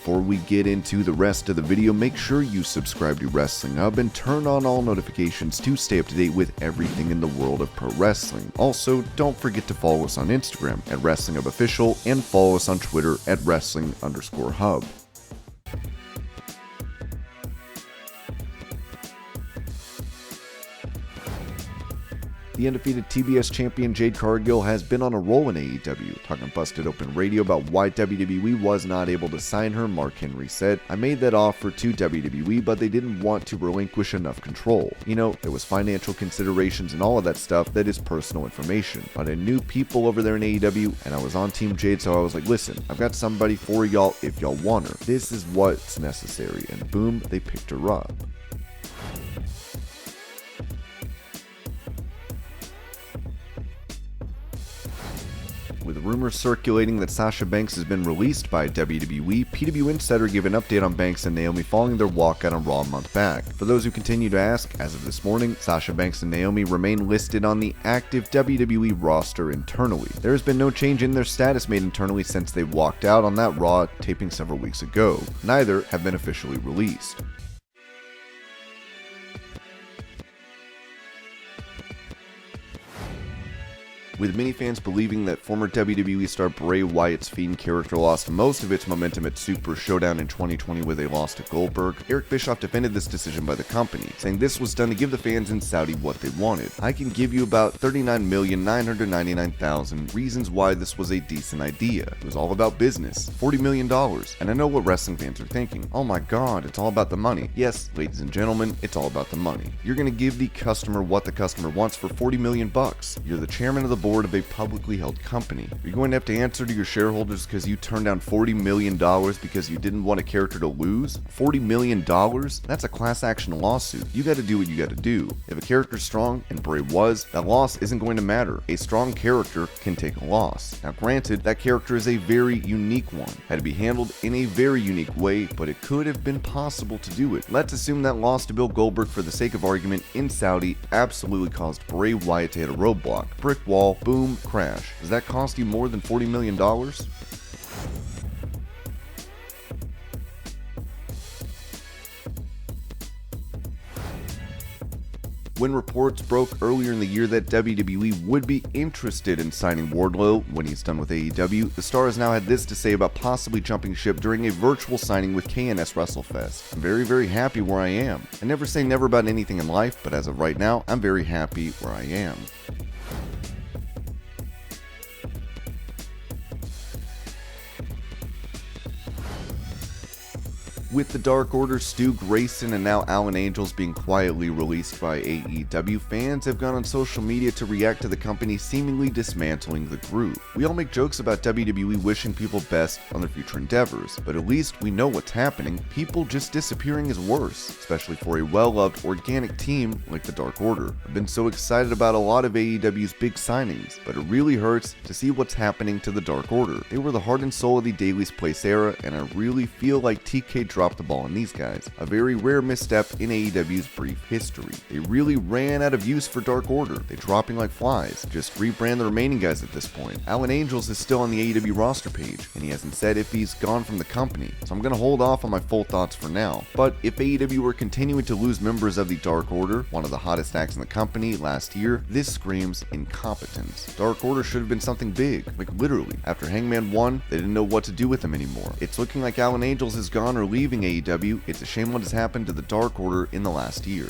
before we get into the rest of the video, make sure you subscribe to Wrestling Hub and turn on all notifications to stay up to date with everything in the world of pro wrestling. Also, don't forget to follow us on Instagram at Wrestling Hub Official and follow us on Twitter at Wrestling_Hub. The undefeated TBS champion Jade Cargill has been on a roll in AEW, talking Busted Open Radio about why WWE was not able to sign her. Mark Henry said, "I made that offer to WWE, but they didn't want to relinquish enough control. You know, there was financial considerations and all of that stuff that is personal information. But I knew people over there in AEW, and I was on Team Jade, so I was like, listen, I've got somebody for y'all if y'all want her. This is what's necessary." And boom, they picked her up. With rumors circulating that Sasha Banks has been released by WWE, PW Insider gave an update on Banks and Naomi following their walkout on Raw a month back. For those who continue to ask, as of this morning, Sasha Banks and Naomi remain listed on the active WWE roster internally. There has been no change in their status made internally since they walked out on that Raw taping several weeks ago. Neither have been officially released. With many fans believing that former WWE star Bray Wyatt's Fiend character lost most of its momentum at Super Showdown in 2020 where they lost to Goldberg, Eric Bischoff defended this decision by the company, saying this was done to give the fans in Saudi what they wanted. "I can give you about 39,999,000 reasons why this was a decent idea. It was all about business. $40 million. And I know what wrestling fans are thinking. Oh my god, it's all about the money. Yes, ladies and gentlemen, it's all about the money. You're going to give the customer what the customer wants for $40 million. You're the chairman of the board of a publicly held company. You're going to have to answer to your shareholders because you turned down $40 million because you didn't want a character to lose? $40 million? That's a class action lawsuit. You got to do what you got to do. If a character's strong, and Bray was, that loss isn't going to matter. A strong character can take a loss. Now granted, that character is a very unique one. Had to be handled in a very unique way, but it could have been possible to do it. Let's assume that loss to Bill Goldberg for the sake of argument in Saudi absolutely caused Bray Wyatt to hit a roadblock. Brick wall, boom, crash. Does that cost you more than $40 million? When reports broke earlier in the year that WWE would be interested in signing Wardlow when he's done with AEW, the star has now had this to say about possibly jumping ship during a virtual signing with KNS WrestleFest. "I'm very, very happy where I am. I never say never about anything in life, but as of right now, I'm very happy where I am." With the Dark Order, Stu Grayson, and now Alan Angels being quietly released by AEW, fans have gone on social media to react to the company seemingly dismantling the group. We all make jokes about WWE wishing people best on their future endeavors, but at least we know what's happening. People just disappearing is worse, especially for a well-loved organic team like the Dark Order. I've been so excited about a lot of AEW's big signings, but it really hurts to see what's happening to the Dark Order. They were the heart and soul of the Daily's Place era, and I really feel like TK dropped the ball on these guys. A very rare misstep in AEW's brief history. They really ran out of use for Dark Order. They're dropping like flies. Just rebrand the remaining guys at this point. Alan Angels is still on the AEW roster page, and he hasn't said if he's gone from the company, so I'm gonna hold off on my full thoughts for now. But if AEW were continuing to lose members of the Dark Order, one of the hottest acts in the company last year, this screams incompetence. Dark Order should have been something big, like literally. After Hangman won, they didn't know what to do with him anymore. It's looking like Alan Angels is gone or leaving AEW. It's a shame what has happened to the Dark Order in the last year.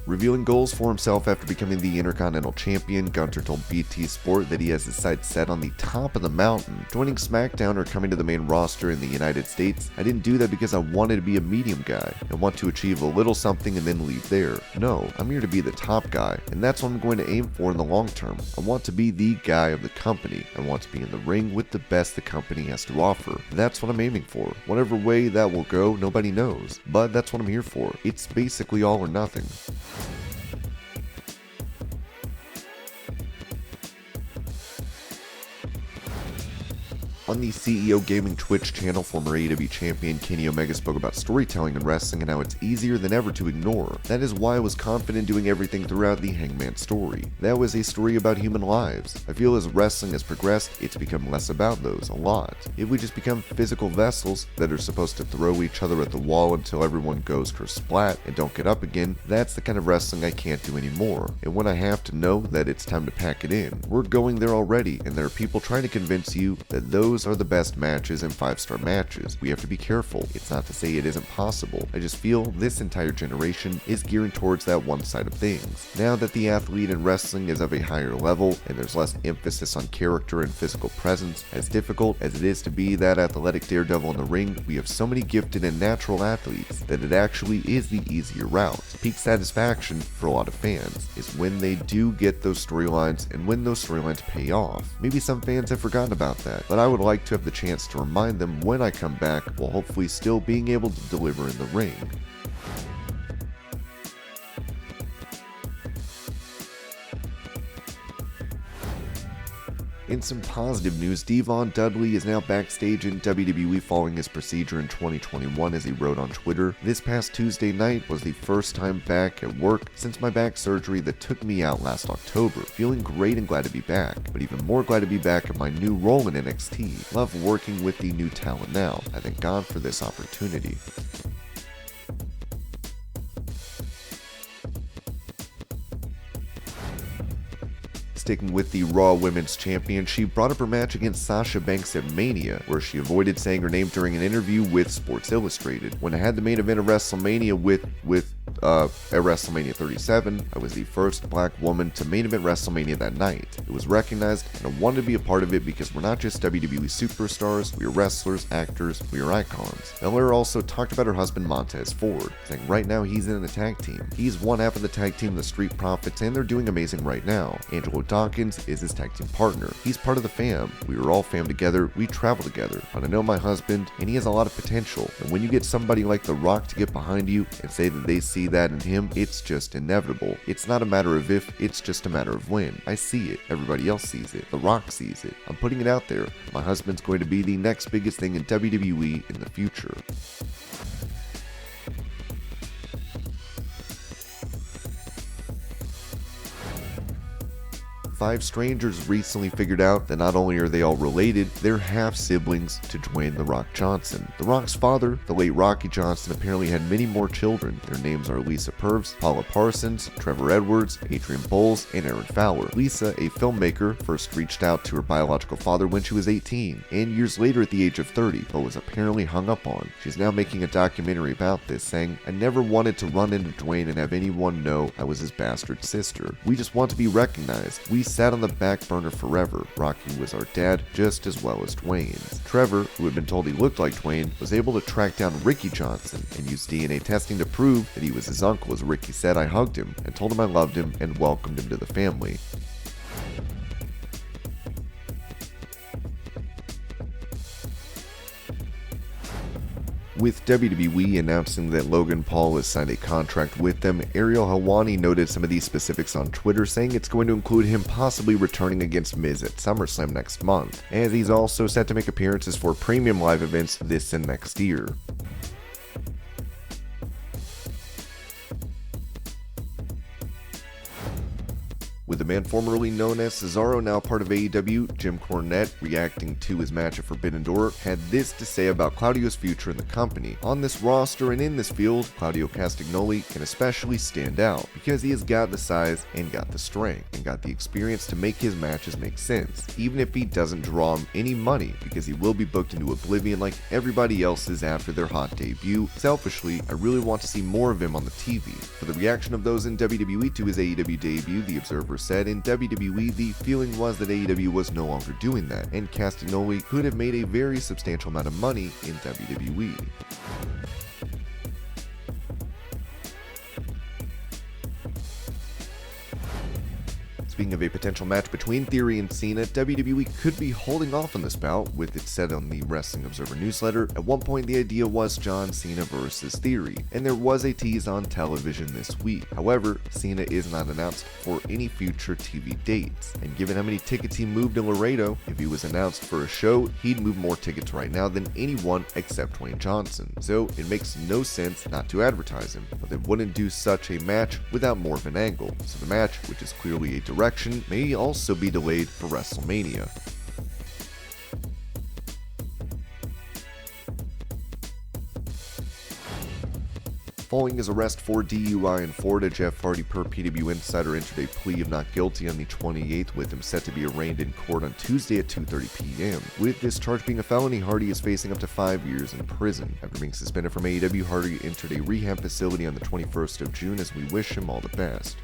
Revealing goals for himself after becoming the Intercontinental Champion, Gunther told BT Sport that he has his sights set on the top of the mountain. Joining SmackDown or coming to the main roster in the United States, I didn't do that because I wanted to be a medium guy. I want to achieve a little something and then leave there. No, I'm here to be the top guy, and that's what I'm going to aim for in the long term. I want to be the guy of the company. I want to be in the ring with the best the company has to offer. That's what I'm aiming for. Whatever way that will go, nobody knows. But that's what I'm here for. It's basically all or nothing. On the CEO Gaming Twitch channel, former AEW champion Kenny Omega spoke about storytelling in wrestling and how it's easier than ever to ignore. That is why I was confident doing everything throughout the Hangman story. That was a story about human lives. I feel as wrestling has progressed, it's become less about those, a lot. If we just become physical vessels that are supposed to throw each other at the wall until everyone goes kersplat and don't get up again, that's the kind of wrestling I can't do anymore. And when I have to know that it's time to pack it in, we're going there already, and there are people trying to convince you that those are the best matches and 5-star matches. We have to be careful. It's not to say it isn't possible. I just feel this entire generation is gearing towards that one side of things. Now that the athlete in wrestling is of a higher level and there's less emphasis on character and physical presence, as difficult as it is to be that athletic daredevil in the ring, we have so many gifted and natural athletes that it actually is the easier route. Peak satisfaction for a lot of fans is when they do get those storylines and when those storylines pay off. Maybe some fans have forgotten about that, but I would like to have the chance to remind them when I come back while hopefully still being able to deliver in the ring. In some positive news, Devon Dudley is now backstage in WWE following his procedure in 2021, as he wrote on Twitter. This past Tuesday night was the first time back at work since my back surgery that took me out last October. Feeling great and glad to be back, but even more glad to be back in my new role in NXT. Love working with the new talent now. I thank God for this opportunity. Sticking with the Raw Women's Champion, she brought up her match against Sasha Banks at Mania, where she avoided saying her name during an interview with Sports Illustrated. When I had the main event of WrestleMania at WrestleMania 37, I was the first black woman to main event WrestleMania that night. It was recognized, and I wanted to be a part of it because we're not just WWE superstars, we are wrestlers, actors, we are icons. Belair also talked about her husband Montez Ford, saying right now he's in a tag team. He's one half of the tag team, the Street Profits, and they're doing amazing right now. Angelo Dawkins is his tag team partner. He's part of the fam. We were all fam together, we travel together. But I know my husband, and he has a lot of potential. And when you get somebody like The Rock to get behind you and say that they see that in him, it's just inevitable. It's not a matter of if, it's just a matter of when. I see it. Everybody else sees it. The Rock sees it. I'm putting it out there. My husband's going to be the next biggest thing in WWE in the future. 5 strangers recently figured out that not only are they all related, they're half-siblings to Dwayne "The Rock" Johnson. The Rock's father, the late Rocky Johnson, apparently had many more children. Their names are Lisa Purves, Paula Parsons, Trevor Edwards, Adrian Bowles, and Aaron Fowler. Lisa, a filmmaker, first reached out to her biological father when she was 18, and years later at the age of 30, but was apparently hung up on. She's now making a documentary about this, saying, "I never wanted to run into Dwayne and have anyone know I was his bastard sister. We just want to be recognized. We sat on the back burner forever. Rocky was our dad just as well as Dwayne's." Trevor, who had been told he looked like Dwayne, was able to track down Ricky Johnson and use DNA testing to prove that he was his uncle. As Ricky said, "I hugged him and told him I loved him and welcomed him to the family." With WWE announcing that Logan Paul has signed a contract with them, Ariel Helwani noted some of these specifics on Twitter, saying it's going to include him possibly returning against Miz at SummerSlam next month, as he's also set to make appearances for premium live events this and next year. With the man formerly known as Cesaro now part of AEW, Jim Cornette, reacting to his match at Forbidden Door, had this to say about Claudio's future in the company. "On this roster and in this field, Claudio Castagnoli can especially stand out because he has got the size and got the strength and got the experience to make his matches make sense, even if he doesn't draw him any money, because he will be booked into oblivion like everybody else is after their hot debut. Selfishly, I really want to see more of him on the TV." For the reaction of those in WWE to his AEW debut, the Observer said, "In WWE, the feeling was that AEW was no longer doing that, and Castagnoli could have made a very substantial amount of money in WWE." Speaking of a potential match between Theory and Cena, WWE could be holding off on this bout, with it said on the Wrestling Observer newsletter. At one point the idea was John Cena versus Theory, and there was a tease on television this week. However, Cena is not announced for any future TV dates, and given how many tickets he moved in Laredo, if he was announced for a show, he'd move more tickets right now than anyone except Dwayne Johnson. So it makes no sense not to advertise him, but they wouldn't do such a match without more of an angle. So the match, which is clearly a direction, may also be delayed for WrestleMania. Following his arrest for DUI in Florida, Jeff Hardy, per PW Insider, entered a plea of not guilty on the 28th, with him set to be arraigned in court on Tuesday at 2:30 p.m. With this charge being a felony, Hardy is facing up to 5 years in prison. After being suspended from AEW, Hardy entered a rehab facility on the 21st of June, as we wish him all the best.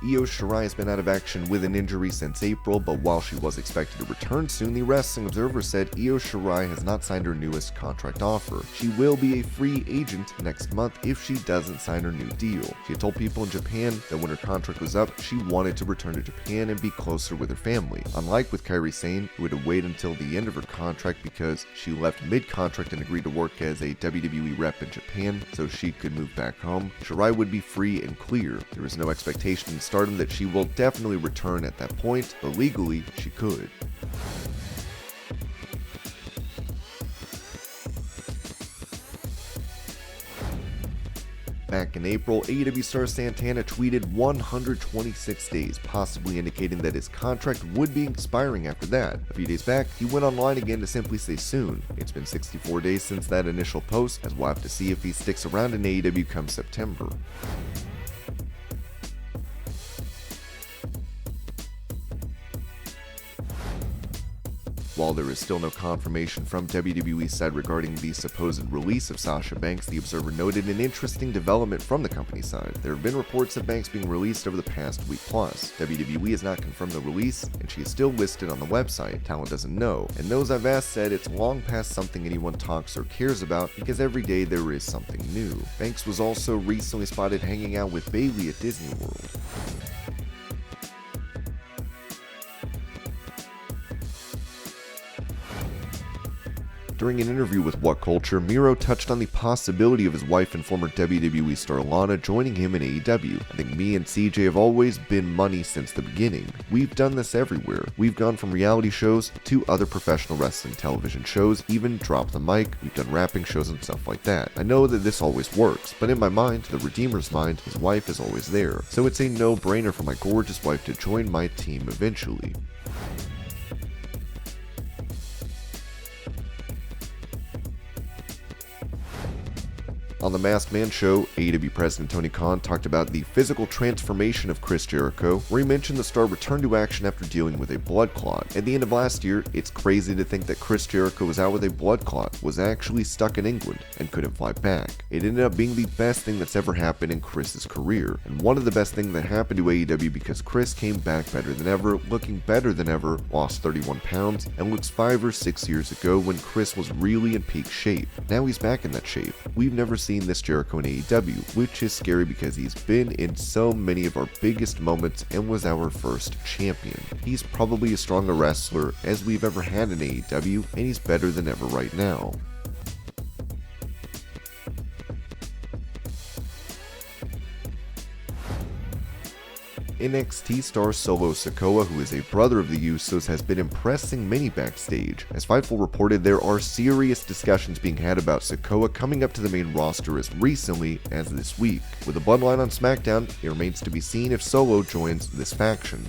Io Shirai has been out of action with an injury since April, but while she was expected to return soon, the Wrestling Observer said Io Shirai has not signed her newest contract offer. She will be a free agent next month if she doesn't sign her new deal. She had told people in Japan that when her contract was up, she wanted to return to Japan and be closer with her family. Unlike with Kairi Sane, who had to wait until the end of her contract because she left mid-contract and agreed to work as a WWE rep in Japan so she could move back home, Shirai would be free and clear. There is no expectation in Stardom that she will definitely return at that point, but legally she could. Back in April, AEW star Santana tweeted 126 days, possibly indicating that his contract would be expiring after that. A few days back, he went online again to simply say soon. It's been 64 days since that initial post, as we'll have to see if he sticks around in AEW come September. While there is still no confirmation from WWE's side regarding the supposed release of Sasha Banks, the Observer noted an interesting development from the company side. There have been reports of Banks being released over the past week plus. WWE has not confirmed the release, and she is still listed on the website. Talent doesn't know, and those I've asked said it's long past something anyone talks or cares about because every day there is something new. Banks was also recently spotted hanging out with Bayley at Disney World. During an interview with What Culture, MIRO touched on the possibility of his wife and former WWE star LANA joining him in AEW. I think me and CJ have always been money since the beginning. We've done this everywhere. We've gone from reality shows to other professional wrestling television shows, even Drop the Mic. We've done rapping shows and stuff like that. I know that this always works, but in my mind, the Redeemer's mind, his wife is always there. So it's a no-brainer for my gorgeous wife to join my team eventually. On the Masked Man show, AEW President Tony Khan talked about the physical transformation of Chris Jericho, where he mentioned the star returned to action after dealing with a blood clot. At the end of last year, it's crazy to think that Chris Jericho was out with a blood clot, was actually stuck in England, and couldn't fly back. It ended up being the best thing that's ever happened in Chris's career, and one of the best things that happened to AEW because Chris came back better than ever, looking better than ever, lost 31 pounds, and looks 5 or 6 years ago when Chris was really in peak shape. Now he's back in that shape. We've never seen this Jericho in AEW, which is scary because he's been in so many of our biggest moments and was our first champion. He's probably as strong a wrestler as we've ever had in AEW, and he's better than ever right now. NXT star Solo Sikoa, who is a brother of the Usos, has been impressing many backstage. As Fightful reported, there are serious discussions being had about Sikoa coming up to the main roster as recently as this week. With the Bloodline on SmackDown, it remains to be seen if Solo joins this faction.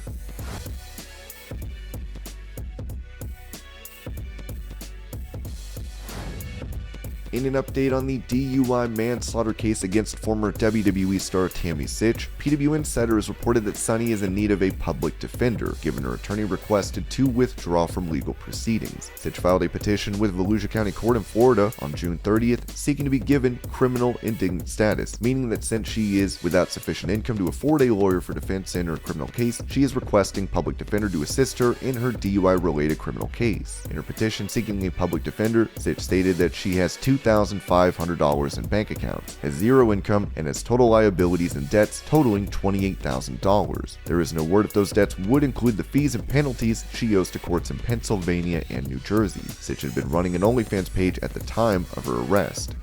In an update on the DUI manslaughter case against former WWE star Tammy Sytch, PW Insider has reported that Sunny is in need of a public defender, given her attorney requested to withdraw from legal proceedings. Sytch filed a petition with Volusia County Court in Florida on June 30th, seeking to be given criminal indignant status, meaning that since she is without sufficient income to afford a lawyer for defense in her criminal case, she is requesting public defender to assist her in her DUI-related criminal case. In her petition seeking a public defender, Sytch stated that she has 2 $2,500 in bank accounts, has zero income, and has total liabilities and debts totaling $28,000. There is no word if those debts would include the fees and penalties she owes to courts in Pennsylvania and New Jersey. Sitch had been running an OnlyFans page at the time of her arrest.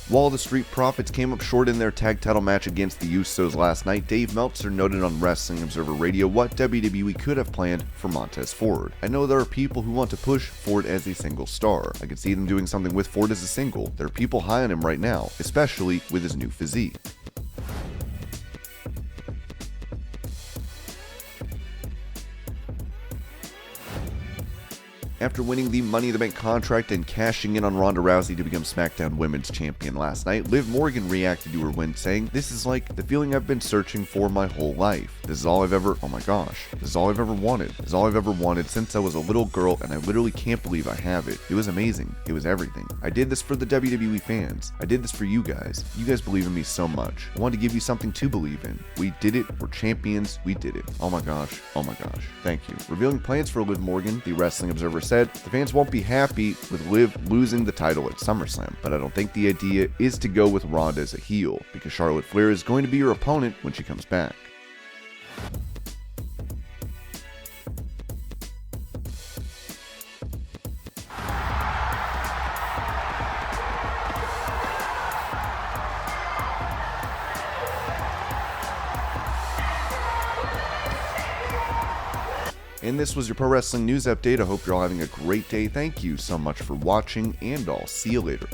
While the Street Profits came up short in their tag title match against the Usos last night, Dave Meltzer noted on Wrestling Observer Radio what WWE could have planned for Montez Ford. I know there are people who want to push Ford as a single star. I could see them doing something with Ford as a single. There are people high on him right now, especially with his new physique. After winning the Money in the Bank contract and cashing in on Ronda Rousey to become SmackDown Women's Champion last night, Liv Morgan reacted to her win saying, "This is like the feeling I've been searching for my whole life. This is all I've ever, oh my gosh, this is all I've ever wanted. This is all I've ever wanted since I was a little girl, and I literally can't believe I have it. It was amazing. It was everything. I did this for the WWE fans. I did this for you guys. You guys believe in me so much. I wanted to give you something to believe in. We did it. We're champions. We did it. Oh my gosh. Oh my gosh. Thank you." Revealing plans for Liv Morgan, the Wrestling Observer said, "The fans won't be happy with Liv losing the title at SummerSlam, but I don't think the idea is to go with Ronda as a heel, because Charlotte Flair is going to be your opponent when she comes back." And this was your Pro Wrestling News Update. I hope you're all having a great day. Thank you so much for watching, and I'll see you later.